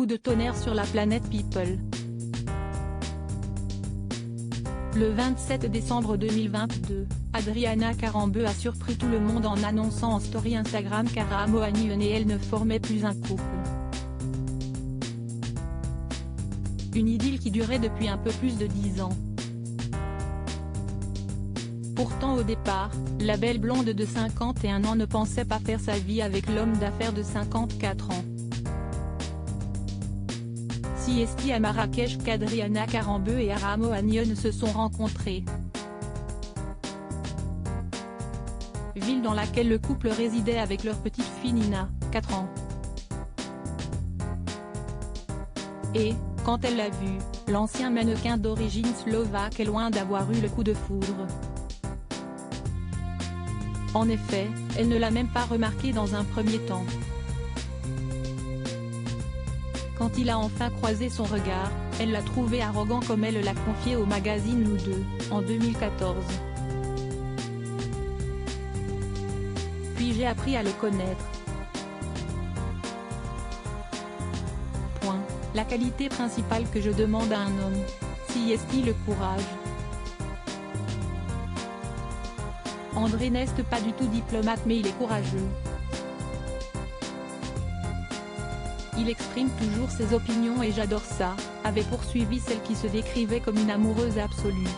coup de tonnerre sur la planète People. Le 27 décembre 2022, Adriana Karembeu a surpris tout le monde en annonçant en story Instagram qu'Ara Mohanian et elle ne formaient plus un couple. Une idylle qui durait depuis un peu plus de 10 ans. Pourtant au départ, la belle blonde de 51 ans ne pensait pas faire sa vie avec l'homme d'affaires de 54 ans. Si est à Marrakech qu'Adriana Karembeu et Ara Mohanian se sont rencontrés. Ville dans laquelle le couple résidait avec leur petite fille Nina, 4 ans. Et, quand elle l'a vu, l'ancien mannequin d'origine slovaque est loin d'avoir eu le coup de foudre. En effet, elle ne l'a même pas remarqué dans un premier temps. Quand il a enfin croisé son regard, elle l'a trouvé arrogant comme elle l'a confié au magazine Nous Deux, en 2014. Puis j'ai appris à le connaître. La qualité principale que je demande à un homme, si est-il le courage. André n'est pas du tout diplomate mais il est courageux. Il exprime toujours ses opinions et j'adore ça, avait poursuivi celle qui se décrivait comme une amoureuse absolue.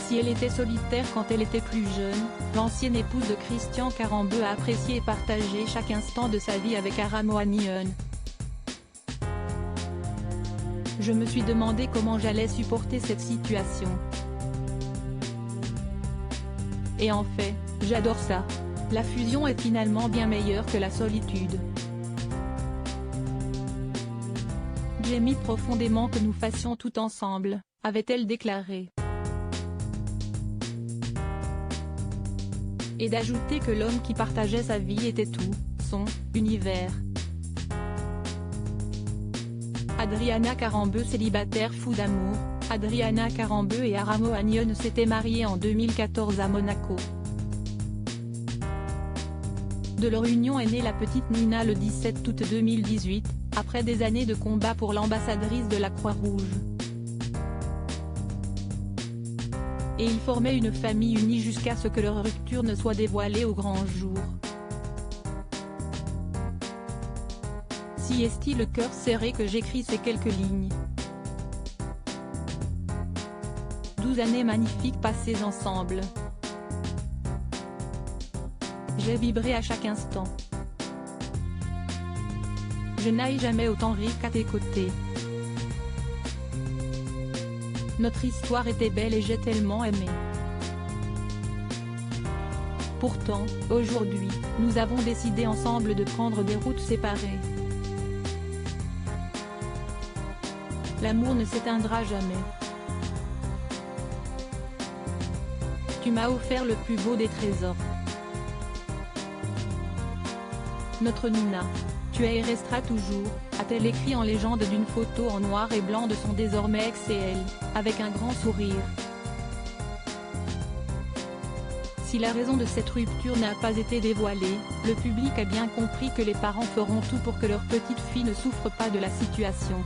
Si elle était solitaire quand elle était plus jeune, l'ancienne épouse de Christian Karembeu a apprécié et partagé chaque instant de sa vie avec Ara Mohanian. Je me suis demandé comment j'allais supporter cette situation. Et en fait, j'adore ça. La fusion est finalement bien meilleure que la solitude. J'aime profondément que nous fassions tout ensemble, avait-elle déclaré. Et d'ajouter que l'homme qui partageait sa vie était tout, son univers. Adriana Karembeu célibataire fou d'amour, Adriana Karembeu et Ara Mohanian s'étaient mariés en 2014 à Monaco. De leur union est née la petite Nina le 17 août 2018, après des années de combat pour l'ambassadrice de la Croix-Rouge. Et ils formaient une famille unie jusqu'à ce que leur rupture ne soit dévoilée au grand jour. Si est-il le cœur serré que j'écris ces quelques lignes. 12 années magnifiques passées ensemble. J'ai vibré à chaque instant. Je n'ai jamais autant ri qu'à tes côtés. Notre histoire était belle et j'ai tellement aimé. Pourtant, aujourd'hui, nous avons décidé ensemble de prendre des routes séparées. L'amour ne s'éteindra jamais. Tu m'as offert le plus beau des trésors. Notre Nina, tu es et resteras toujours, a-t-elle écrit en légende d'une photo en noir et blanc de son désormais ex et elle, avec un grand sourire. Si la raison de cette rupture n'a pas été dévoilée, le public a bien compris que les parents feront tout pour que leur petite fille ne souffre pas de la situation.